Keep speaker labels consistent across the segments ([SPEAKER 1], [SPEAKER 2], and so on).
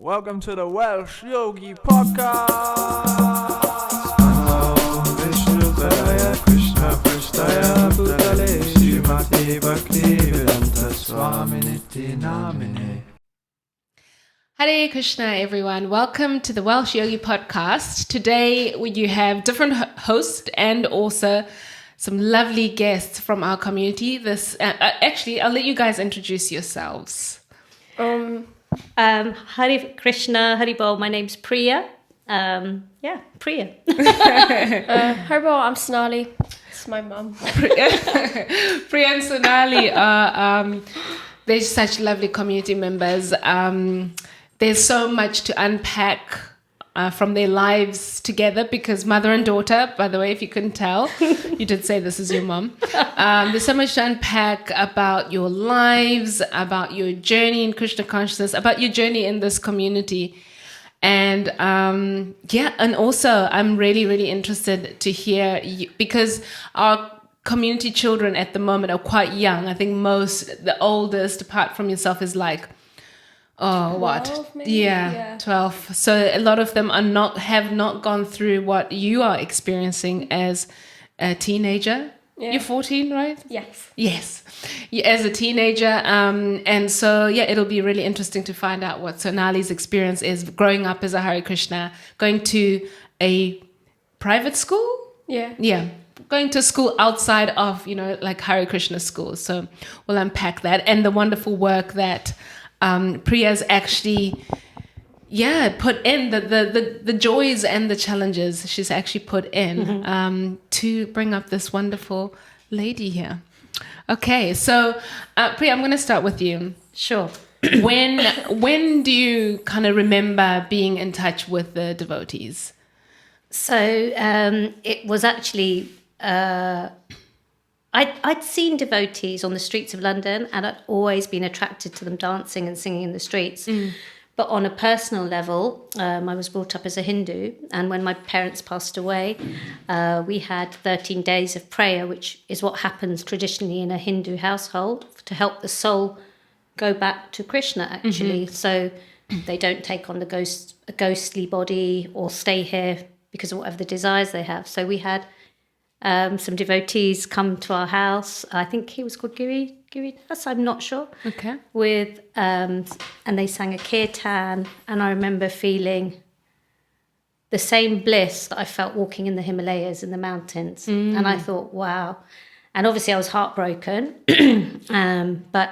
[SPEAKER 1] Welcome to the Welsh Yogi podcast. Krishna Prasthaya Bhutale Srimati Bhaktivedanta Swaminiti Namine.
[SPEAKER 2] Hare Krishna, everyone. Welcome to the Welsh Yogi podcast. Today, you have different hosts and also some lovely guests from our community. Actually, I'll let you guys introduce yourselves.
[SPEAKER 3] Hare Krishna, Hare Bol. My name's Priya. Priya.
[SPEAKER 4] Hare Bol, I'm Sonali. It's my mum.
[SPEAKER 2] Priya and Sonali are they're such lovely community members. There's so much to unpack from their lives together because mother and daughter, by the way, if you couldn't tell, you did say this is your mom. There's so much to unpack about your lives, about your journey in Krishna consciousness, about your journey in this community. And and also I'm really, really interested to hear you, because our community children at the moment are quite young. I think the oldest, apart from yourself, is like
[SPEAKER 4] 12 maybe?
[SPEAKER 2] Yeah, 12. So a lot of them have not gone through what you are experiencing as a teenager.
[SPEAKER 4] Yeah.
[SPEAKER 2] You're 14, right?
[SPEAKER 4] Yes.
[SPEAKER 2] As a teenager. And so, it'll be really interesting to find out what Sonali's experience is growing up as a Hare Krishna, going to a private school.
[SPEAKER 4] Yeah.
[SPEAKER 2] Going to school outside of, like Hare Krishna schools. So we'll unpack that and the wonderful work that Priya's actually, put in the joys and the challenges she's actually put in to bring up this wonderful lady here. Okay, so Priya, I'm going to start with you.
[SPEAKER 3] Sure.
[SPEAKER 2] When do you kind of remember being in touch with the devotees?
[SPEAKER 3] So it was actually, I'd seen devotees on the streets of London and I'd always been attracted to them dancing and singing in the streets. But on a personal level, I was brought up as a Hindu, and when my parents passed away, we had 13 days of prayer, which is what happens traditionally in a Hindu household to help the soul go back to Krishna, actually. So they don't take on a ghostly body or stay here because of whatever the desires they have. So we had some devotees come to our house. I think he was called Giri Das, I'm not sure.
[SPEAKER 2] Okay.
[SPEAKER 3] And they sang a kirtan, and I remember feeling the same bliss that I felt walking in the Himalayas in the mountains. And I thought, wow. And obviously I was heartbroken, but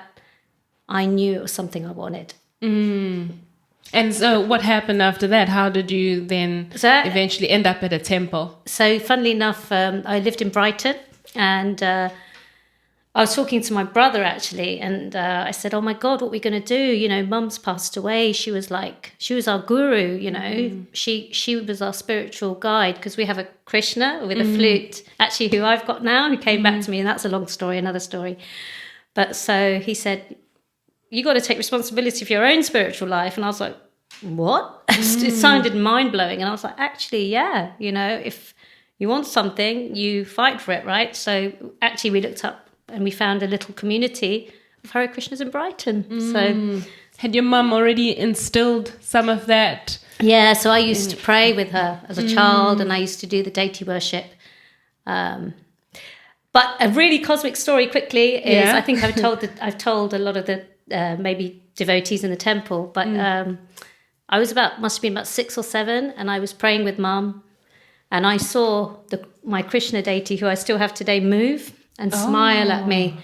[SPEAKER 3] I knew it was something I wanted.
[SPEAKER 2] And so what happened after that? How did you then eventually end up at a temple?
[SPEAKER 3] So funnily enough, I lived in Brighton, and I was talking to my brother actually, and I said, oh my God, what are we going to do? Mum's passed away. She was our guru, she was our spiritual guide, because we have a Krishna with a flute, actually, who I've got now, who came back to me, and that's a long story, another story. But so he said, you got to take responsibility for your own spiritual life. And I was like, what? It sounded mind-blowing. And I was like, actually, yeah, if you want something, you fight for it, right? So actually we looked up and we found a little community of Hare Krishnas in Brighton. So
[SPEAKER 2] had your mum already instilled some of that?
[SPEAKER 3] Yeah, so I used to pray with her as a child, and I used to do the deity worship. But a really cosmic story quickly is, I think I've told a lot of the maybe devotees in the temple, but I was must have been about 6 or 7, and I was praying with Mum, and I saw my Krishna deity, who I still have today, move and smile at me,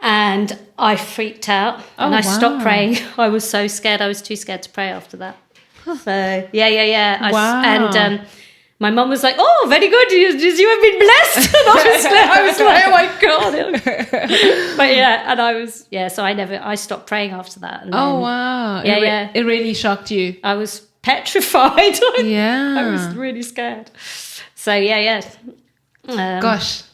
[SPEAKER 3] and I freaked out, and I stopped praying. I was so scared. I was too scared to pray after that. So yeah. And my mum was like, "Oh, very good. You have been blessed." And I was like, "Oh my God!" But and I was So I stopped praying after that. And
[SPEAKER 2] wow! It really shocked you.
[SPEAKER 3] I was petrified.
[SPEAKER 2] Yeah,
[SPEAKER 3] I was really scared. So yeah.
[SPEAKER 2] Gosh,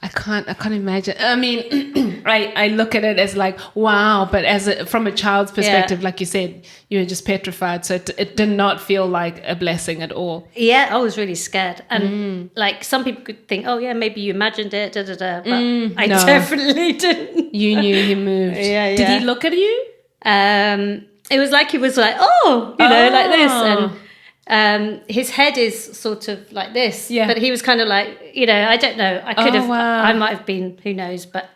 [SPEAKER 2] I can't imagine. I mean, I look at it as like, wow, but from a child's perspective, like you said, you were just petrified. So it did not feel like a blessing at all.
[SPEAKER 3] Yeah, I was really scared. And like some people could think, oh yeah, maybe you imagined it, but I definitely didn't.
[SPEAKER 2] You knew he moved.
[SPEAKER 3] Yeah.
[SPEAKER 2] Did he look at you?
[SPEAKER 3] it was like he was like, oh, like this. And his head is sort of like this.
[SPEAKER 2] Yeah.
[SPEAKER 3] But he was kind of like, I don't know. I could have,
[SPEAKER 2] wow.
[SPEAKER 3] I might have been, who knows. But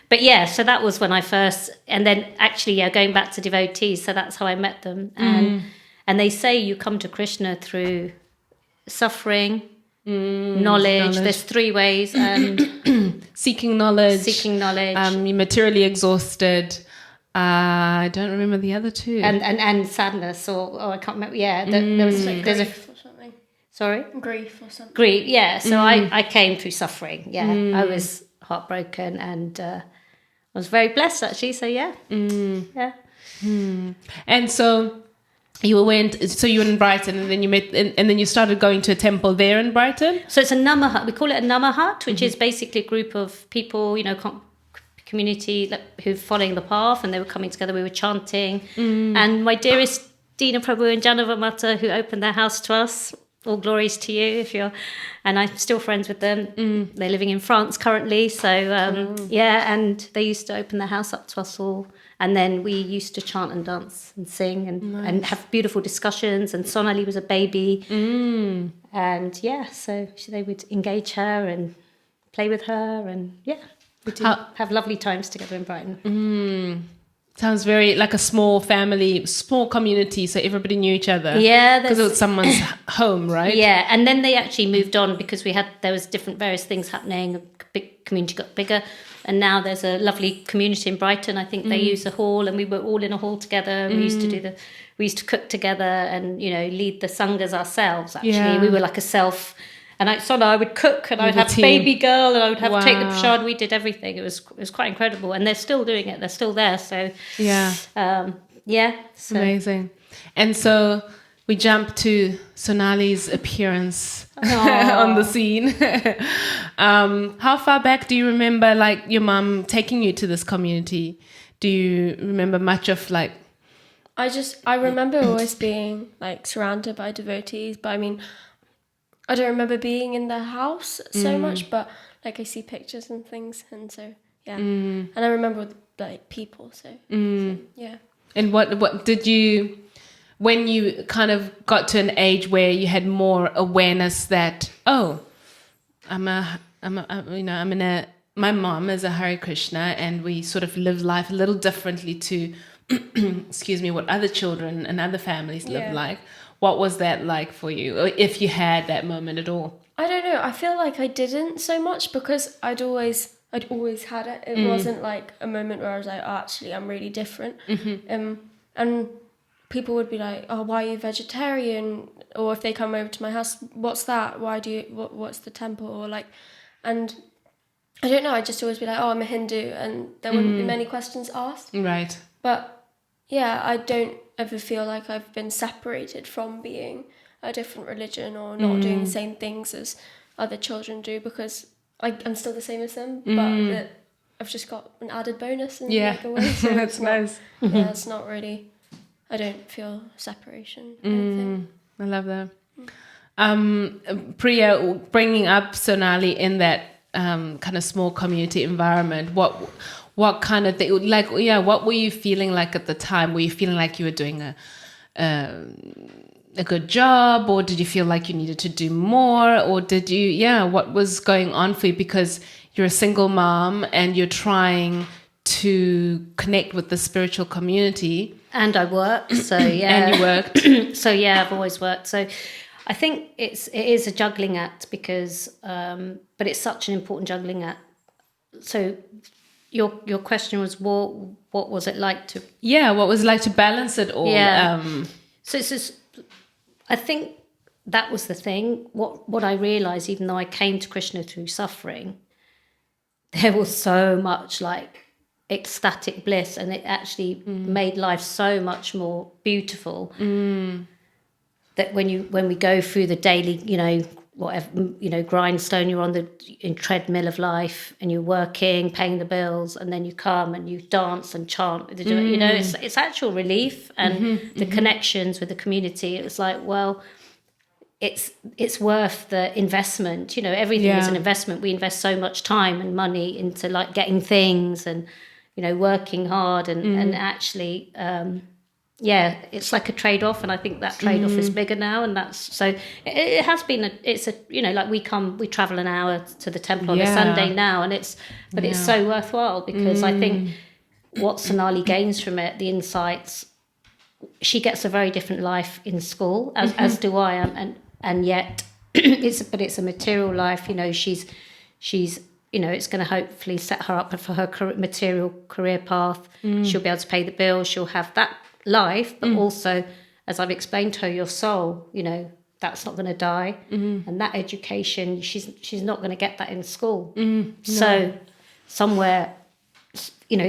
[SPEAKER 3] but yeah, so that was when I first, and then actually, going back to devotees. So that's how I met them. And they say you come to Krishna through suffering, knowledge. There's 3 ways. And
[SPEAKER 2] seeking knowledge.
[SPEAKER 3] You're
[SPEAKER 2] materially exhausted. I don't remember the other 2.
[SPEAKER 3] And sadness, or I can't remember. Yeah, there's
[SPEAKER 4] Grief or something.
[SPEAKER 3] Sorry?
[SPEAKER 4] Grief or something.
[SPEAKER 3] Grief, yeah. So I came through suffering. Yeah, I was heartbroken, and I was very blessed actually. So yeah, yeah.
[SPEAKER 2] And so you were in Brighton, and then you met, and then you started going to a temple there in Brighton.
[SPEAKER 3] So it's a Nama hut. We call it a Nama hut, which is basically a group of people, community who following the path, and they were coming together. We were chanting, and my dearest Dina Prabhu and Janava Mata, who opened their house to us. All glories to you, and I'm still friends with them. They're living in France currently, so and they used to open their house up to us all, and then we used to chant and dance and sing and have beautiful discussions. And Sonali was a baby, and so they would engage her and play with her, and we'd have lovely times together in Brighton.
[SPEAKER 2] Sounds very like a small family, small community, so everybody knew each other.
[SPEAKER 3] Yeah,
[SPEAKER 2] because it was someone's home, right?
[SPEAKER 3] Yeah, and then they actually moved on because there was various things happening. The big community got bigger, and now there's a lovely community in Brighton. I think they use a hall, and we were all in a hall together. We used to cook together and lead the sanghas ourselves. Actually, we were like a self. And I would cook, and I'd have baby girl, and I would have take the prasad. We did everything. It was quite incredible, and they're still doing it. They're still there. So so.
[SPEAKER 2] Amazing. And so we jump to Sonali's appearance on the scene. How far back do you remember, like your mum taking you to this community? Do you remember much of like?
[SPEAKER 4] I remember always being like surrounded by devotees, but I mean, I don't remember being in the house so much, but like I see pictures and things, and so and I remember like people. So yeah.
[SPEAKER 2] And what did you, when you kind of got to an age where you had more awareness that my mom is a Hare Krishna, and we sort of live life a little differently to excuse me, what other children and other families live like. What was that like for you, or if you had that moment at all?
[SPEAKER 4] I don't know. I feel like I didn't so much because I'd always had it. It wasn't like a moment where I was like, oh, actually, I'm really different. And people would be like, oh, why are you vegetarian? Or if they come over to my house, what's that? What's the temple? Or like, and I don't know. I'd just always be like, oh, I'm a Hindu, and there wouldn't be many questions asked.
[SPEAKER 2] Right.
[SPEAKER 4] But yeah, I don't ever feel like I've been separated from being a different religion or not doing the same things as other children do, because I'm still the same as them, but I've just got an added bonus in like a way. So
[SPEAKER 2] that's nice.
[SPEAKER 4] Yeah, it's not really, I don't feel separation or anything.
[SPEAKER 2] I love that. Priya, bringing up Sonali in that kind of small community environment, what kind of thing, like, what were you feeling like at the time? Were you feeling like you were doing a good job, or did you feel like you needed to do more, or did you, what was going on for you? Because you're a single mom and you're trying to connect with the spiritual community.
[SPEAKER 3] And I work, so yeah.
[SPEAKER 2] And you worked.
[SPEAKER 3] So yeah, I've always worked. So I think it is a juggling act because, but it's such an important juggling act. So your question was, what was it like to?
[SPEAKER 2] Yeah, what was it like to balance it all?
[SPEAKER 3] Yeah. So it's just, I think that was the thing. What I realised, even though I came to Krishna through suffering, there was so much like ecstatic bliss, and it actually made life so much more beautiful. That when we go through the daily, whatever, grindstone, you're on the treadmill of life, and you're working, paying the bills, and then you come and you dance and chant. It's actual relief, and the connections with the community. It was like, well, it's worth the investment. Everything is an investment. We invest so much time and money into like getting things and working hard and actually yeah, it's like a trade-off, and I think that trade-off is bigger now, and that's so it has been it's a like we travel an hour to the temple on a Sunday now, and it's so worthwhile, because I think what Sonali gains from it, the insights, she gets a very different life in school, as do I, and yet it's a material life, she's it's going to hopefully set her up for her material career path. She'll be able to pay the bills, she'll have that life, but also, as I've explained to her, your soul, that's not going to die, and that education, she's not going to get that in school. So somewhere,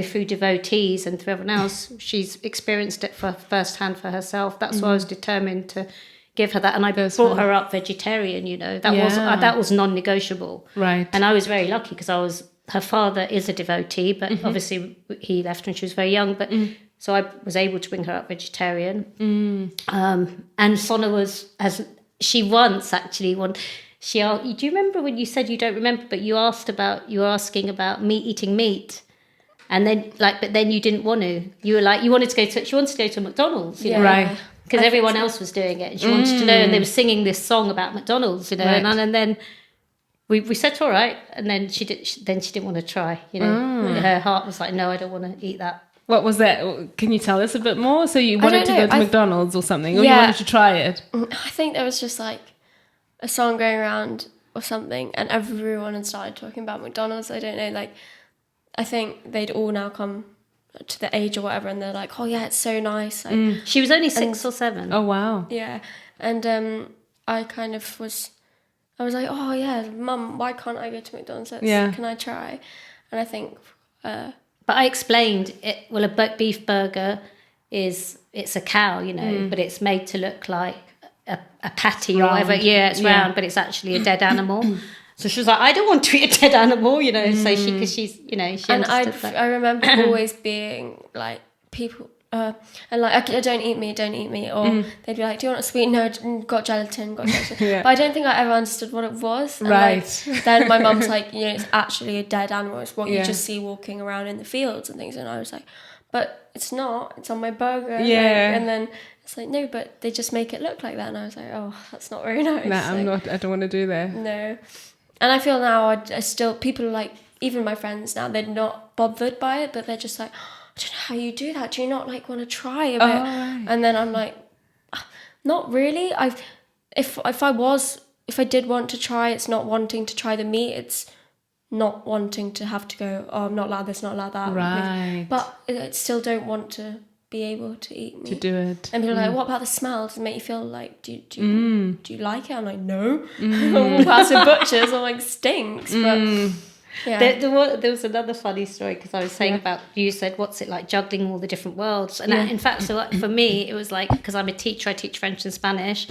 [SPEAKER 3] through devotees and through everyone else, she's experienced it firsthand for herself. That's why I was determined to give her that, and I brought her up vegetarian. That was non-negotiable,
[SPEAKER 2] right?
[SPEAKER 3] And I was very lucky, because her father is a devotee, but obviously he left when she was very young, but so I was able to bring her up vegetarian. And Sona she once actually do you remember when you said you don't remember, but you were asking about eating meat, and then but then you didn't want to. You were like, she wanted to go to McDonald's,
[SPEAKER 2] right?
[SPEAKER 3] Because everyone else was doing it, and she wanted to know, and they were singing this song about McDonald's,
[SPEAKER 2] right.
[SPEAKER 3] and then we said all right, and then she didn't want to try, her heart was like, no, I don't want to eat that.
[SPEAKER 2] What was that? Can you tell us a bit more? So you wanted to go to McDonald's or something, or you wanted to try it?
[SPEAKER 4] I think there was just like a song going around or something, and everyone had started talking about McDonald's. I don't know, I think they'd all now come to the age or whatever, and they're like, oh yeah, it's so nice.
[SPEAKER 3] She was only 6 or 7.
[SPEAKER 2] Oh wow.
[SPEAKER 4] Yeah. And I kind of I was like, oh yeah, Mum, why can't I go to McDonald's? Can I try? And I think
[SPEAKER 3] but I explained it. Well, a beef burger it's a cow, but it's made to look like a patty or whatever. Yeah, it's round, but it's actually a dead animal. So she was like, I don't want to eat a dead animal, so because she's, she
[SPEAKER 4] and
[SPEAKER 3] understood that.
[SPEAKER 4] I remember always being like, people, and like, okay, don't eat me, or they'd be like, do you want a sweet? No, got gelatin. But I don't think I ever understood what it was. And
[SPEAKER 2] right.
[SPEAKER 4] Then my mum's like, it's actually a dead animal. It's what you just see walking around in the fields and things. And I was like, but it's not. It's on my burger.
[SPEAKER 2] Yeah.
[SPEAKER 4] And then it's like, no, but they just make it look like that. And I was like, oh, that's not very nice.
[SPEAKER 2] Nah, I don't want to do that.
[SPEAKER 4] No. And I feel now I still, people are like, even my friends now, they're not bothered by it, but they're just like, I don't know how you do that. Do you not want to try a bit?
[SPEAKER 2] Right.
[SPEAKER 4] And then I'm like, not really. If I did want to try, it's not wanting to try the meat. It's not wanting to have to go, oh, I'm not allowed this, not allowed that.
[SPEAKER 2] Right.
[SPEAKER 4] But I still don't want to be able to eat meat.
[SPEAKER 2] To do it.
[SPEAKER 4] And people are like, what about the smell? Does it make you feel like, do you like it? I'm like, no. Walk past a butcher's, I'm like, stinks. But yeah.
[SPEAKER 3] There was another funny story, because I was saying about, you said, what's it like juggling all the different worlds? And in fact, so for me, it was like, because I'm a teacher, I teach French and Spanish,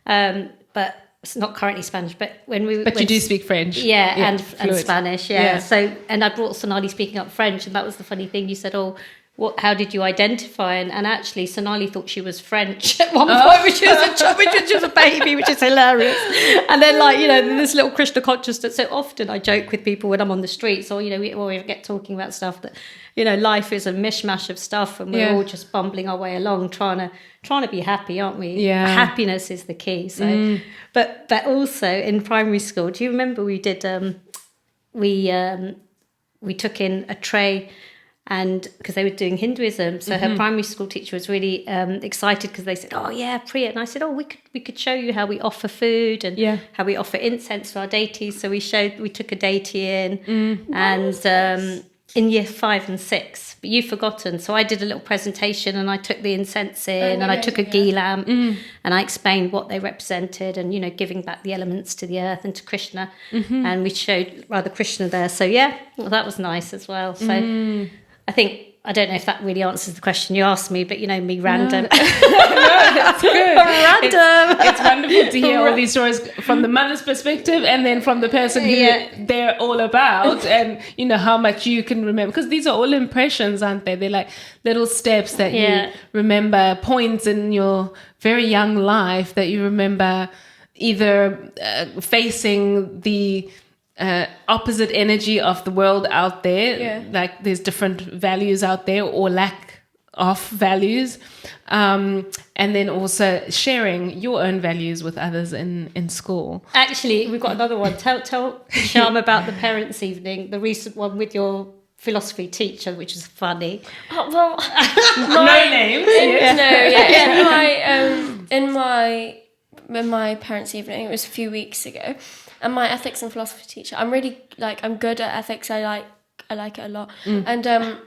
[SPEAKER 3] but it's not currently Spanish, but
[SPEAKER 2] you do speak French.
[SPEAKER 3] And Spanish, So, and I brought Sonali speaking up French, and that was the funny thing. You said, oh, how did you identify? And actually, Sonali thought she was French at one point, which was a baby, which is hilarious. And then, this little Krishna consciousness. So often I joke with people when I'm on the streets, or we get talking about stuff that, life is a mishmash of stuff, and we're all just bumbling our way along, trying to be happy, aren't we?
[SPEAKER 2] Yeah.
[SPEAKER 3] Happiness is the key. So, but also in primary school, do you remember we did? We took in a tray. And because they were doing Hinduism, so her primary school teacher was really excited, because they said, "Oh yeah, Priya," and I said, "Oh, we could show you how we offer food and how we offer incense to our deities." So we took a deity in, and in year 5 and 6, but you've forgotten. So I did a little presentation, and I took the incense in, and I took a ghee lamp, and I explained what they represented, and giving back the elements to the earth and to Krishna, and we showed Radha Krishna there. So that was nice as well. So. I think, I don't know if that really answers the question you asked me, but me, random.
[SPEAKER 2] No, it's good.
[SPEAKER 3] Random.
[SPEAKER 2] It's wonderful to hear all these stories from the mother's perspective, and then from the person who they're all about, and how much you can remember, because these are all impressions, aren't they? They're like little steps that you remember, points in your very young life that you remember, either facing the opposite energy of the world out there, like there's different values out there, or lack off values, and then also sharing your own values with others in school.
[SPEAKER 3] Actually, we've got another one. Tell Sham about the parents' evening, the recent one with your philosophy teacher, which is funny.
[SPEAKER 4] Oh, well,
[SPEAKER 2] No names.
[SPEAKER 4] in my parents' evening, it was a few weeks ago, and my ethics and philosophy teacher, I'm good at ethics. I like it a lot, and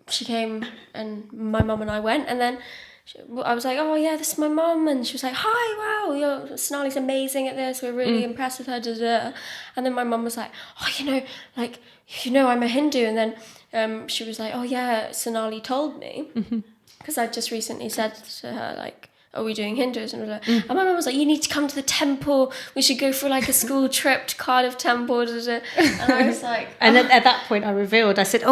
[SPEAKER 4] she came, and my mum and I went, and then I was like, oh yeah, this is my mum, and she was like, hi, wow, Sonali's amazing at this, we're really impressed with her, and then my mum was like, oh, I'm a Hindu, and then she was like, oh yeah, Sonali told me, because I just recently said to her, like, are we doing Hinduism? And my mum was like, you need to come to the temple, we should go for like a school trip to Cardiff Temple, and I was like...
[SPEAKER 3] And at that point I revealed, I said,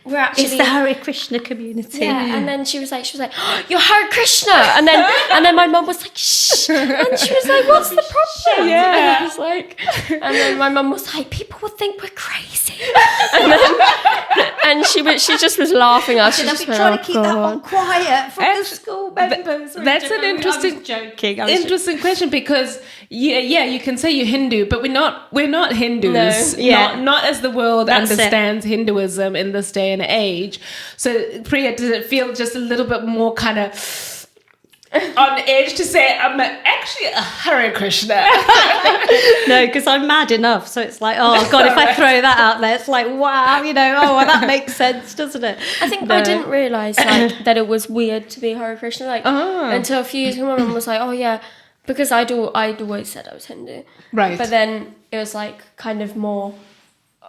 [SPEAKER 4] we're actually,
[SPEAKER 3] it's the Hare Krishna community.
[SPEAKER 4] Yeah, and then she was like, oh, you're Hare Krishna, and then my mum was like, shh, and she was like, what's the problem?
[SPEAKER 2] Yeah.
[SPEAKER 4] And I was like, and then my mum was like, people would think we're crazy, and she just was laughing. I
[SPEAKER 3] I've been trying to keep that one quiet from the school members.
[SPEAKER 2] That's an interesting, interesting question, because you can say you're Hindu, but we're not Hindus.
[SPEAKER 4] No.
[SPEAKER 3] Yeah.
[SPEAKER 2] Not as the world
[SPEAKER 3] That's
[SPEAKER 2] understands Hinduism in this day and age. So Priya, does it feel just a little bit more kind of on edge to say I'm actually a Hare Krishna?
[SPEAKER 3] No, because I'm mad enough. So it's like, oh God, if I throw that out there, it's like, wow, that makes sense, doesn't it?
[SPEAKER 4] I think I didn't realise that it was weird to be Hare Krishna until a few years ago. My mum was like, oh yeah, because I'd always said I was Hindu,
[SPEAKER 2] Right.
[SPEAKER 4] But then it was like kind of more,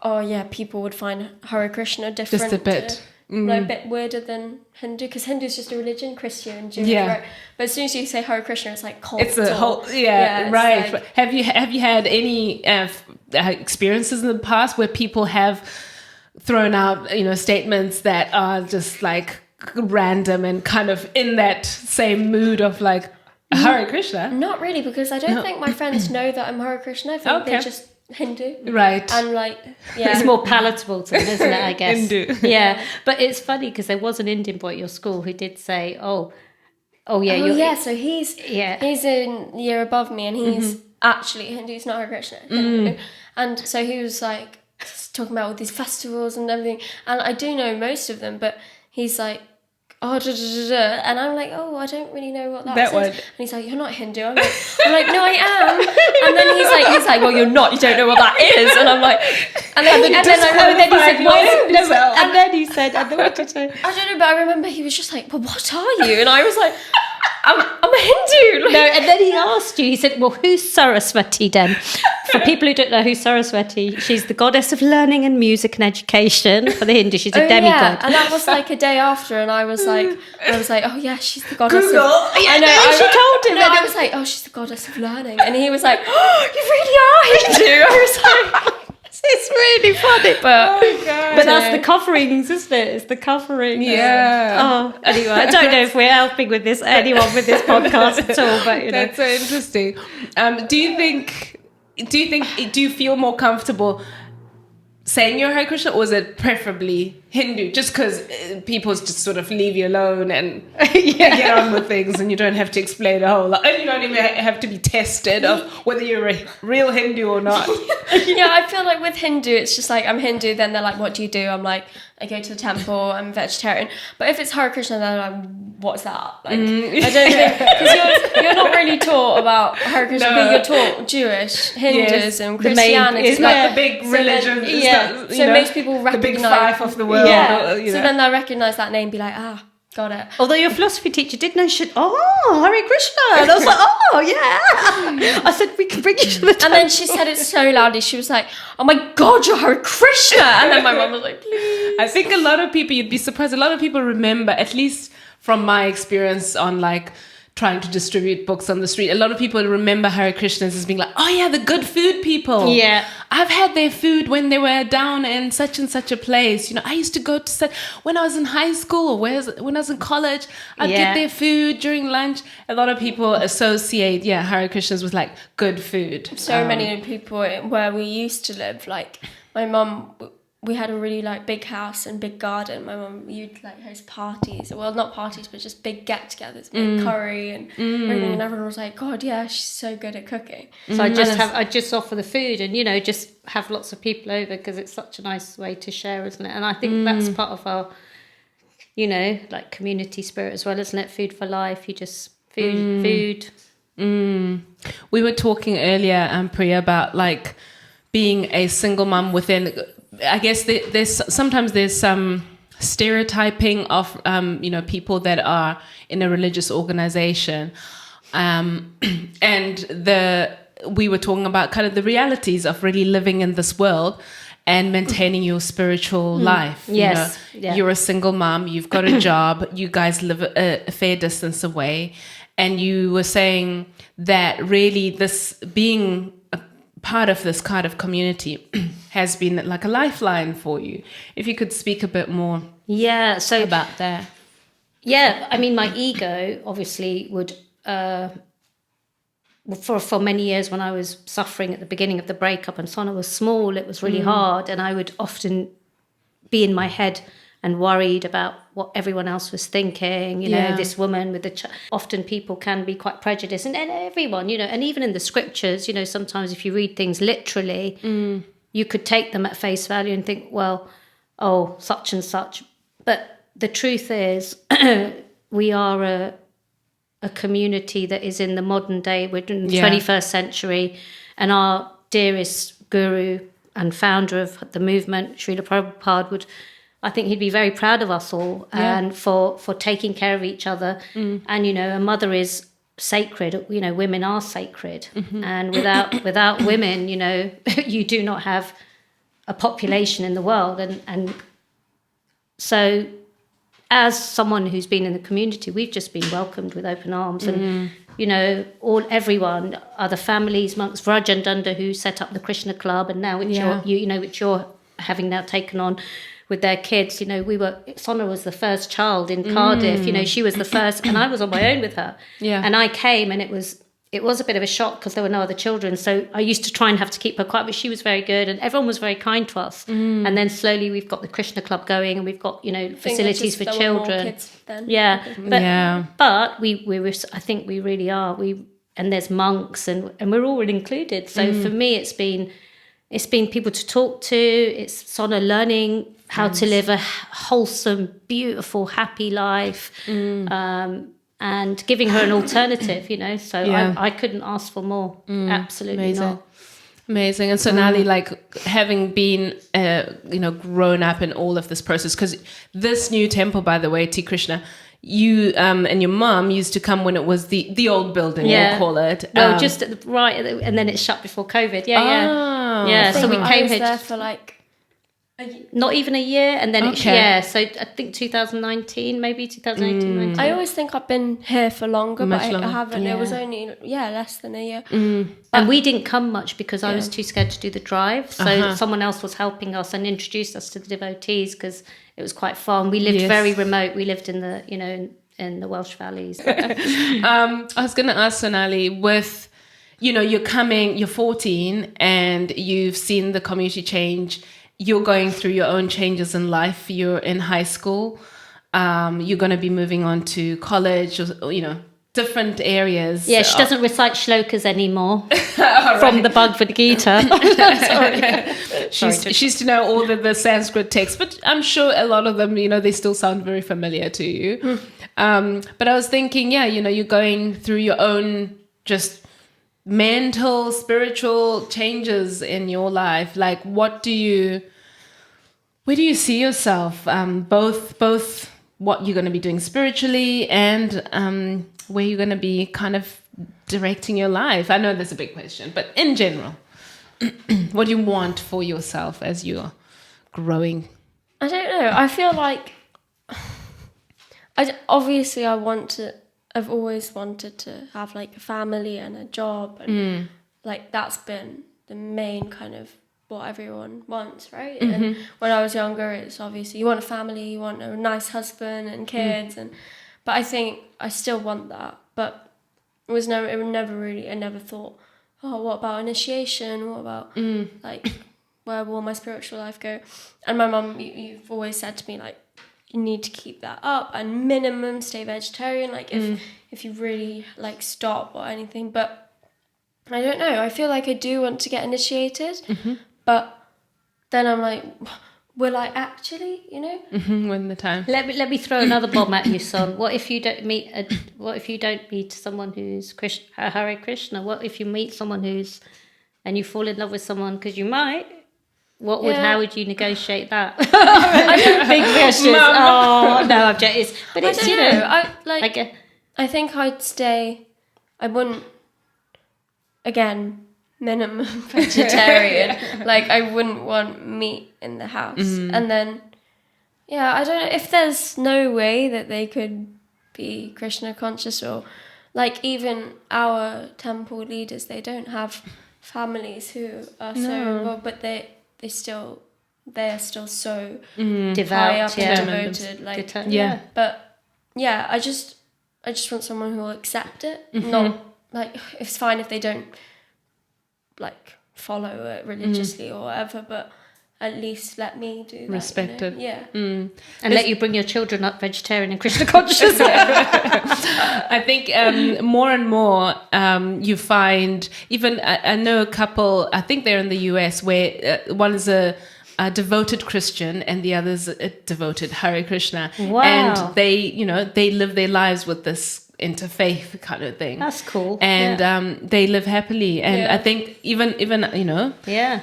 [SPEAKER 4] oh yeah, people would find Hare Krishna different,
[SPEAKER 2] Just a bit.
[SPEAKER 4] Like a bit weirder than Hindu, because Hindu is just a religion, Christian and Jewish,
[SPEAKER 2] Yeah.
[SPEAKER 4] right? But as soon as you say Hare Krishna, it's like cult.
[SPEAKER 2] It's a whole,
[SPEAKER 4] it's
[SPEAKER 2] right.
[SPEAKER 4] like-
[SPEAKER 2] Have you had any experiences in the past where people have thrown out, statements that are just like random and kind of in that same mood of like Hare Krishna?
[SPEAKER 4] Not really, because I don't think my friends know that I'm Hare Krishna. I think they're just Hindu.
[SPEAKER 2] Right.
[SPEAKER 4] And like, yeah.
[SPEAKER 3] It's more palatable to them, isn't it, I guess?
[SPEAKER 2] Hindu.
[SPEAKER 3] Yeah. But it's funny because there was an Indian boy at your school who did say, oh yeah,
[SPEAKER 4] so he's a year above me, and he's actually Hindu, he's not Hare Krishna. Hindu. And so he was like talking about all these festivals and everything, and I do know most of them, but he's like, oh, and I'm like, oh, I don't really know what that
[SPEAKER 2] one.
[SPEAKER 4] is. And he's like, you're not Hindu. I'm like, no, I am. And then he's like, well, you're not. You don't know what that is. And I'm like, and then he said, and then what did he say? I don't know, but I remember he was just like, well, what are you? And I was like, I'm a Hindu.
[SPEAKER 3] No, and then he asked you, he said, well, who's Saraswati then? For people who don't know who's Saraswati, she's the goddess of learning and music and education. For the Hindu, she's a demigod.
[SPEAKER 4] Yeah. And that was like a day after, and I was like, oh yeah, she's the goddess
[SPEAKER 2] Google.
[SPEAKER 4] of...
[SPEAKER 3] I know, she told him.
[SPEAKER 4] No, I was like, oh, she's the goddess of learning. And he was like, oh, you really are Hindu. I was like...
[SPEAKER 3] It's really funny, but
[SPEAKER 2] God.
[SPEAKER 3] but that's the coverings, isn't it? It's the covering.
[SPEAKER 2] Yeah.
[SPEAKER 3] Oh, anyway, I don't know if we're helping with this anyone with this podcast at all, but
[SPEAKER 2] That's so interesting. Do you feel more comfortable saying you're Hare Krishna, or is it preferably Hindu? Just because people just sort of leave you alone and get on with things, and you don't have to explain a whole lot, and you don't even have to be tested of whether you're a real Hindu or not.
[SPEAKER 4] Yeah, I feel like with Hindu, it's just like, I'm Hindu, then they're like, what do you do? I'm like, I go to the temple, I'm vegetarian. But if it's Hare Krishna, they're like, what's that? Like, I don't think, because you're not really taught about Hare Krishna, but you're taught Jewish, Hinduism, Christianity.
[SPEAKER 2] It's like the big religion.
[SPEAKER 4] So most people recognize
[SPEAKER 2] the big five of the world.
[SPEAKER 4] Yeah. So then they'll recognize that name, be like, got it.
[SPEAKER 3] Although your philosophy teacher did know Hare Krishna. And I was like, oh, yeah. I said, we can bring you to the temple.
[SPEAKER 4] And then she said it so loudly. She was like, oh my God, you're Hare Krishna. And then my mum was like, please.
[SPEAKER 2] I think a lot of people, you'd be surprised, a lot of people remember, at least from my experience on like trying to distribute books on the street, a lot of people remember Hare Krishnas as being like, oh yeah, the good food people.
[SPEAKER 3] Yeah.
[SPEAKER 2] I've had their food when they were down in such and such a place. I used to go to when I was in high school, or when I was in college, I'd get their food during lunch. A lot of people associate, Hare Krishnas with like good food.
[SPEAKER 4] So many people where we used to live, like my mum we had a really like big house and big garden. My mum, you'd like host parties, well, not parties, but just big get-togethers, big curry and everything. And everyone was like, "God, yeah, she's so good at cooking."
[SPEAKER 3] So I just offer the food and, you know, just have lots of people over because it's such a nice way to share, isn't it? And I think that's part of our, you know, like community spirit as well, isn't it? Food for life. You just food.
[SPEAKER 2] We were talking earlier, Priya, about like being a single mum within. I guess there's some stereotyping of you know, people that are in a religious organization, and we were talking about kind of the realities of really living in this world and maintaining your spiritual life.
[SPEAKER 3] Yes,
[SPEAKER 2] you know, you're a single mom, you've got a job, you guys live a fair distance away, and you were saying that really this being part of this kind of community has been like a lifeline for you. If you could speak a bit more about that.
[SPEAKER 3] Yeah, I mean, my ego obviously would, for many years when I was suffering at the beginning of the breakup and Sona was small, it was really hard, and I would often be in my head and worried about what everyone else was thinking, you know, this woman with the often people can be quite prejudiced, and everyone, you know, and even in the scriptures, you know, sometimes if you read things literally, you could take them at face value and think, well, oh, such and such. But the truth is, we are a community that is in the modern day, we're in the 21st century, and our dearest guru and founder of the movement, Srila Prabhupada, I think he'd be very proud of us all and for taking care of each other. And, you know, a mother is sacred, you know, women are sacred. And without women, you know, you do not have a population in the world. And so as someone who's been in the community, we've just been welcomed with open arms. And, you know, everyone, other families, monks, Vraj and Dunda, who set up the Krishna Club, and now which you're having now taken on with their kids, you know, Sona was the first child in Cardiff, you know, she was the first, and I was on my own with her.
[SPEAKER 2] Yeah.
[SPEAKER 3] And I came, and it was a bit of a shock because there were no other children. So I used to try and have to keep her quiet, but she was very good, and everyone was very kind to us. And then slowly we've got the Krishna Club going, and we've got, you know, facilities for children. But I think we really are. And there's monks, and we're all included. So for me, it's been people to talk to. It's Sona learning how to live a wholesome, beautiful, happy life, and giving her an alternative, you know. So I couldn't ask for more. Absolutely not.
[SPEAKER 2] Amazing. And Sonali, like having been, you know, grown up in all of this process, because this new temple, by the way, T. Krishna, you and your mum used to come when it was the old building, we'll call it.
[SPEAKER 3] Well, just and then it shut before COVID. So we came
[SPEAKER 4] here there for like
[SPEAKER 3] not even a year, and then so I think 2019, maybe 2018.
[SPEAKER 4] I always think I've been here for longer,
[SPEAKER 2] Much
[SPEAKER 4] but
[SPEAKER 2] longer.
[SPEAKER 4] I haven't. It was only less than a year.
[SPEAKER 3] And we didn't come much because I was too scared to do the drive. So someone else was helping us and introduced us to the devotees because it was quite fun. We lived very remote. We lived in the, you know, in the Welsh valleys.
[SPEAKER 2] I was going to ask Sonali, with, you know, you're 14 and you've seen the community change. You're going through your own changes in life. You're in high school. You're going to be moving on to college, or, you know, different areas.
[SPEAKER 3] Yeah, she doesn't recite shlokas anymore from the Bhagavad Gita.
[SPEAKER 2] She used to know all the Sanskrit texts, but I'm sure a lot of them, you know, they still sound very familiar to you. But I was thinking, you know, you're going through your own just mental, spiritual changes in your life. Like, where do you see yourself? Both what you're going to be doing spiritually and where you're going to be kind of directing your life. I know that's a big question, but in general, what do you want for yourself as you're growing?
[SPEAKER 4] I don't know. I feel like obviously I've always wanted to have like a family and a job, and like that's been the main kind of what everyone wants, right? And when I was younger, it's obviously you want a family, you want a nice husband and kids, but I think I still want that, but I never thought, oh, what about initiation? What about like where will my spiritual life go? And my mum, you've always said to me, like, you need to keep that up and minimum stay vegetarian, like if you really like stop or anything. But I don't know, I feel like I do want to get initiated, but then I'm like, will I actually, you know?
[SPEAKER 2] When the time.
[SPEAKER 3] Let me throw another bomb at you, son. What if you don't meet someone who's Hare Krishna? What if you meet someone and you fall in love with someone, because you might? How would you negotiate that? Big questions. Oh no, I'm joking. But it's, you know,
[SPEAKER 4] I think I'd stay. I wouldn't. Again, minimum vegetarian. Like, I wouldn't want meat in the house. And then, I don't know if there's no way that they could be Krishna conscious, or like even our temple leaders, they don't have families who are so involved, but they're still so high up and devoted. Like, but I just want someone who will accept it. Not like, it's fine if they don't like follow it religiously or whatever, but at least let me do that.
[SPEAKER 2] Respect it.
[SPEAKER 4] Yeah.
[SPEAKER 3] And let you bring your children up vegetarian and Krishna conscious.
[SPEAKER 2] I think more and more you find, even I know a couple, I think they're in the US, where one is a devoted Christian and the other's a devoted Hare Krishna.
[SPEAKER 3] Wow.
[SPEAKER 2] And they live their lives with this interfaith kind of thing.
[SPEAKER 3] That's cool.
[SPEAKER 2] And they live happily. And I think even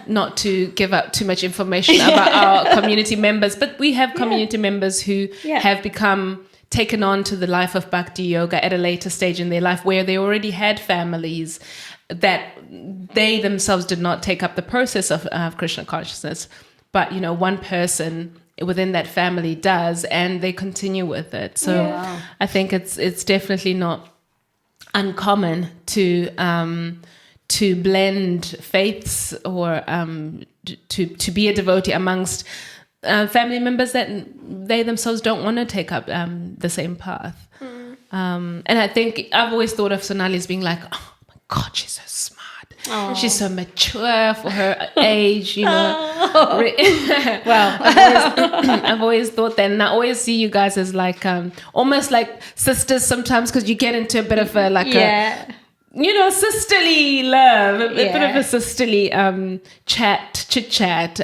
[SPEAKER 2] not to give out too much information about our community members, but we have community members who have become taken on to the life of Bhakti Yoga at a later stage in their life, where they already had families that they themselves did not take up the process of Krishna consciousness. But, one person within that family does, and they continue with it. So I think it's definitely not uncommon to blend faiths, or to be a devotee amongst family members that they themselves don't want to take up the same path. And I think I've always thought of Sonali as being like, oh my God, she's so smart. Aww. She's so mature for her age, Well, I've always thought that, and I always see you guys as like almost like sisters sometimes, because you get into a bit of a sisterly love, a bit of a sisterly chit chat,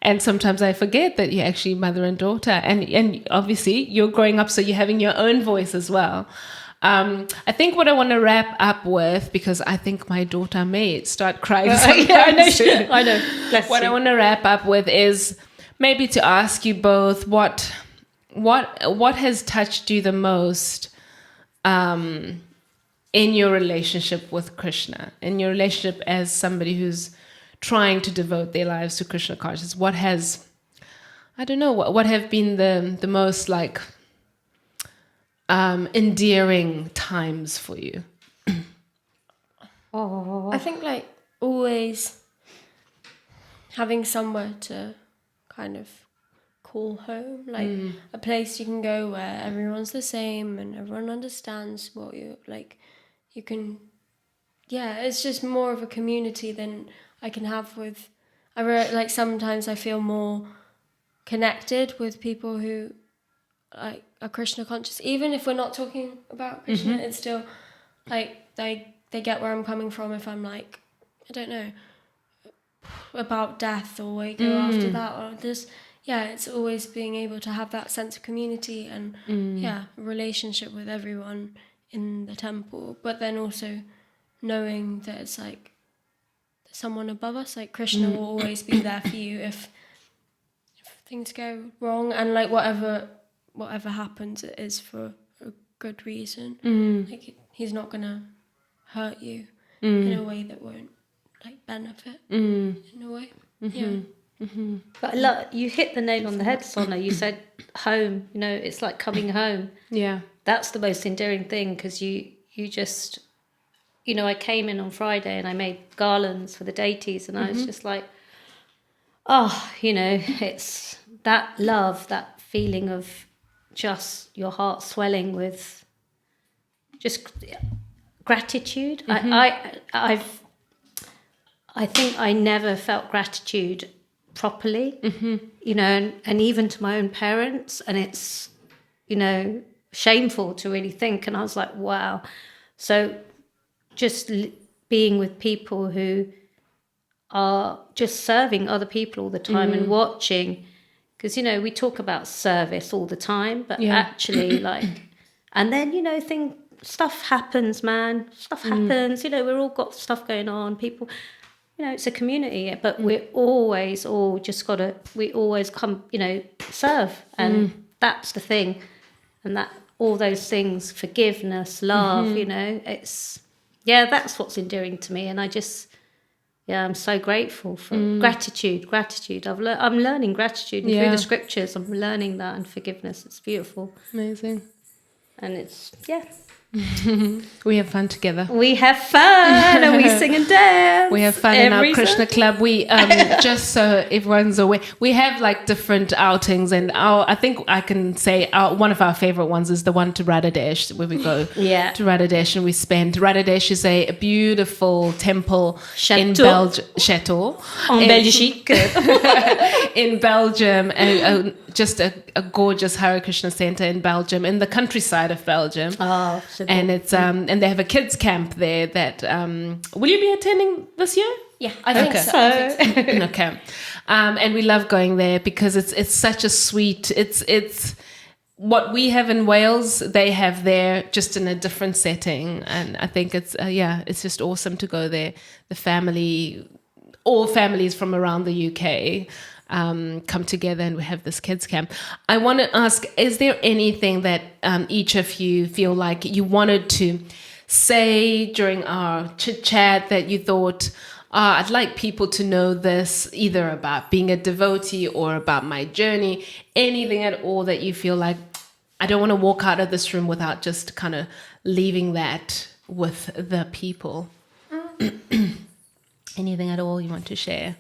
[SPEAKER 2] and sometimes I forget that you're actually mother and daughter, and obviously you're growing up, so you're having your own voice as well. I think what I want to wrap up with, because I think my daughter may start crying. I know. What I want to wrap up with is maybe to ask you both what has touched you the most in your relationship with Krishna, in your relationship as somebody who's trying to devote their lives to Krishna consciousness. What have been the most like endearing times for you?
[SPEAKER 4] I think like always having somewhere to kind of call home, like a place you can go where everyone's the same and everyone understands what you like. You can, it's just more of a community than I can have with. Like sometimes I feel more connected with people who like are Krishna conscious, even if we're not talking about Krishna. It's still like they get where I'm coming from. If I'm like, I don't know, about death, or we go after that, or this, it's always being able to have that sense of community and a relationship with everyone in the temple, but then also knowing that it's like someone above us, like Krishna will always be there for you if things go wrong, and like whatever happens, it is for a good reason. Like he's not gonna hurt you in a way that won't like benefit in a way.
[SPEAKER 3] But you hit the nail on the head, Sona. You said home. It's like coming home. Yeah, that's the most endearing thing, because you just, I came in on Friday and I made garlands for the deities, and I was just like, it's that love, that feeling of just your heart swelling with just gratitude. I think I never felt gratitude properly, you know, and even to my own parents. And it's, you know, shameful to really think. And I was like, wow. So just being with people who are just serving other people all the time and watching, because, you know, we talk about service all the time, but actually like, and then, you know, stuff happens, man. Stuff happens. You know, we're all got stuff going on. People, you know, it's a community, but we're always all just got to, we always come, you know, serve. And that's the thing. And that, all those things, forgiveness, love, you know, it's, that's what's endearing to me. And I just, I'm so grateful for gratitude. I'm learning gratitude and through the scriptures. I'm learning that, and forgiveness. It's beautiful.
[SPEAKER 2] Amazing.
[SPEAKER 3] And it's,
[SPEAKER 2] We have fun together.
[SPEAKER 3] we have fun and we sing and dance.
[SPEAKER 2] We have fun in our
[SPEAKER 3] every
[SPEAKER 2] Krishna
[SPEAKER 3] Sunday.
[SPEAKER 2] club. We just so everyone's aware, we have like different outings, and I think I can say one of our favorite ones is the one to Radhadesh, where we go to Radhadesh and we spend. Radhadesh is a beautiful temple in Belgium, chateau
[SPEAKER 3] En Belgique.
[SPEAKER 2] in Belgium, and just a gorgeous Hare Krishna center in Belgium, in the countryside of Belgium.
[SPEAKER 3] Oh, so
[SPEAKER 2] And it's and they have a kids camp there that will you be attending this year?
[SPEAKER 4] Yeah, I think
[SPEAKER 2] Okay.
[SPEAKER 4] so.
[SPEAKER 2] Okay. And we love going there because it's such a sweet, it's what we have in Wales, they have there, just in a different setting. And I think it's it's just awesome to go there. The family, all families from around the UK come together, and we have this kids camp. I want to ask, is there anything that each of you feel like you wanted to say during our chit chat that you thought, I'd like people to know this, either about being a devotee or about my journey, anything at all that you feel like, I don't want to walk out of this room without just kind of leaving that with the people? Anything at all you want to share?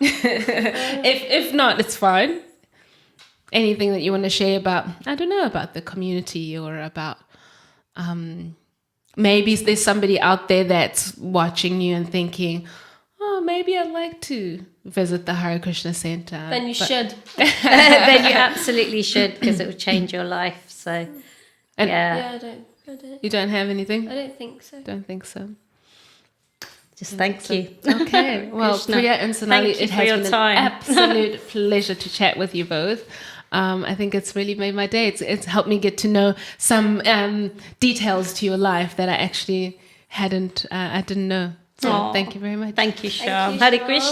[SPEAKER 2] If not, it's fine. Anything that you want to share about, I don't know, about the community, or about maybe there's somebody out there that's watching you and thinking, oh, maybe I'd like to visit the Hare Krishna Center.
[SPEAKER 4] Then you should.
[SPEAKER 3] Then you absolutely should, because it will change your life. So,
[SPEAKER 2] And
[SPEAKER 4] Yeah, I don't.
[SPEAKER 2] You don't have anything?
[SPEAKER 4] I don't think so.
[SPEAKER 2] Don't think so.
[SPEAKER 3] just thank you.
[SPEAKER 2] Okay. Well,
[SPEAKER 3] Krishna,
[SPEAKER 2] Priya and Sonali,
[SPEAKER 3] thank you
[SPEAKER 2] it
[SPEAKER 3] for
[SPEAKER 2] has
[SPEAKER 3] your
[SPEAKER 2] been
[SPEAKER 3] time.
[SPEAKER 2] an absolute pleasure to chat with you both. I think it's really made my day. It's helped me get to know some details to your life that I actually I didn't know. So
[SPEAKER 3] Aw.
[SPEAKER 2] thank you very much.
[SPEAKER 3] Thank you, Sham.
[SPEAKER 4] Thank you,
[SPEAKER 3] Hare
[SPEAKER 4] Sham.
[SPEAKER 3] Krishna.